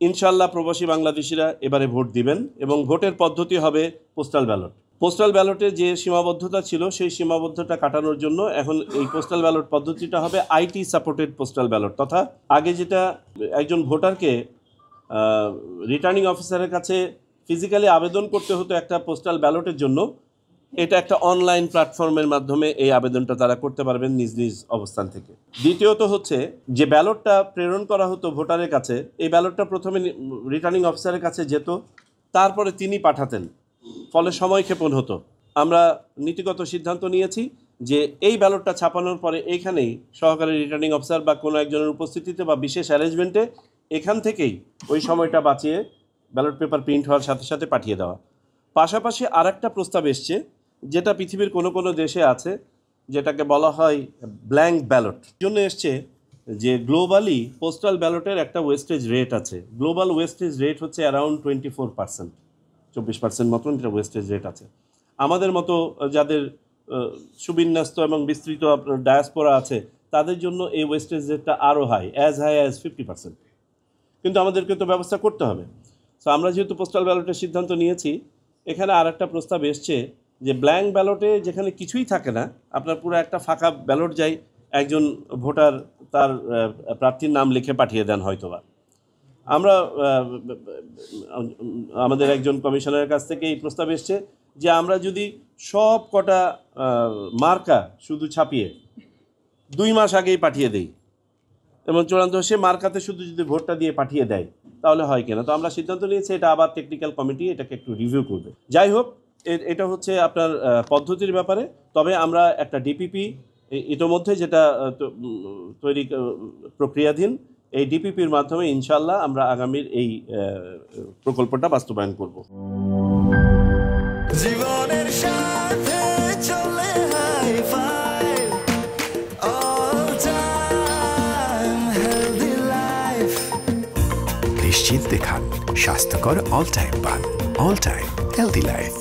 ইনশাআল্লাহ প্রবাসী বাংলাদেশিরা এবারে ভোট দিবেন এবং ভোটের পদ্ধতি হবে পোস্টাল ব্যালট। পোস্টাল ব্যালটে যে সীমাবদ্ধতা ছিল সেই সীমাবদ্ধতা কাটানোর জন্য এখন এই পোস্টাল ব্যালট পদ্ধতিটা হবে আইটি সাপোর্টেড পোস্টাল ব্যালট, তথা আগে যেটা একজন ভোটারকে রিটার্নিং অফিসারের কাছে ফিজিক্যালি আবেদন করতে হতো একটা পোস্টাল ব্যালটের জন্য, এটা একটা অনলাইন প্ল্যাটফর্মের মাধ্যমে এই আবেদনটা তারা করতে পারবেন নিজ নিজ অবস্থান থেকে। দ্বিতীয়ত হচ্ছে যে ব্যালটটা প্রেরণ করা হতো ভোটারের কাছে, এই ব্যালটটা প্রথমে রিটার্নিং অফিসারের কাছে যেত, তারপরে তিনি পাঠাতেন, ফলে সময় ক্ষেপণ হতো। আমরা নীতিগত সিদ্ধান্ত নিয়েছি যে এই ব্যালটটা ছাপানোর পরে এইখানেই সহকারী রিটার্নিং অফিসার বা কোনো একজনের উপস্থিতিতে বা বিশেষ অ্যারেঞ্জমেন্টে এখান থেকেই ওই সময়টা বাঁচিয়ে ব্যালট পেপার প্রিন্ট হওয়ার সাথে সাথে পাঠিয়ে দেওয়া। পাশাপাশি আরেকটা প্রস্তাব এসছে যেটা পৃথিবীর কোনো কোনো দেশে আছে, যেটাকে বলা হয় ব্ল্যাঙ্ক ব্যালট। জন্য এসছে যে গ্লোবালি পোস্টাল ব্যালটের একটা ওয়েস্টেজ রেট আছে। গ্লোবাল ওয়েস্টেজ রেট হচ্ছে অ্যারাউন্ড 24%, 24% মতন এটা ওয়েস্টেজ রেট আছে। আমাদের মতো যাদের সুবিন্যস্ত এবং বিস্তৃত ডায়াসপোরা আছে তাদের জন্য এই ওয়েস্টেজ রেটটা আরও হাই অ্যাজ 50%। কিন্তু আমাদেরকে তো ব্যবস্থা করতে হবে। সো আমরা যেহেতু পোস্টাল ব্যালটের সিদ্ধান্ত নিয়েছি, এখানে আর একটা প্রস্তাব এসছে যে ব্ল্যাঙ্ক ব্যালটে যেখানে কিছুই থাকে না, আপনার পুরো একটা ফাঁকা ব্যালট যায়, একজন ভোটার তার প্রার্থীর নাম লিখে পাঠিয়ে দেন হয়তোবা। আমরা আমাদের একজন কমিশনারের কাছ থেকে এই প্রস্তাব এসছে যে আমরা যদি সব কটা মার্কা শুধু ছাপিয়ে 2 মাস আগেই পাঠিয়ে দেই এবং চূড়ান্ত সে মার্কাতে শুধু যদি ভোটটা দিয়ে পাঠিয়ে দেয় তাহলে হয় কিনা। তো আমরা সিদ্ধান্ত নিয়েছি এটা আবার টেকনিক্যাল কমিটি এটাকে একটু রিভিউ করবে। যাই হোক, এটা হচ্ছে আপনার পদ্ধতির ব্যাপারে। তবে আমরা একটা ডিপিপি ইতোমধ্যে যেটা তৈরি প্রক্রিয়াধীন, এই ডিপিপির মাধ্যমে ইনশাআল্লাহ আমরা আগামীর এই প্রকল্পটা বাস্তবায়ন করব। জীবনের সাথে চলে hi-fi, all time healthy life. নিশ্চিন্তে খান স্বাস্থ্যকর অল টাইম পান, অল টাইম হেলদি লাইফ।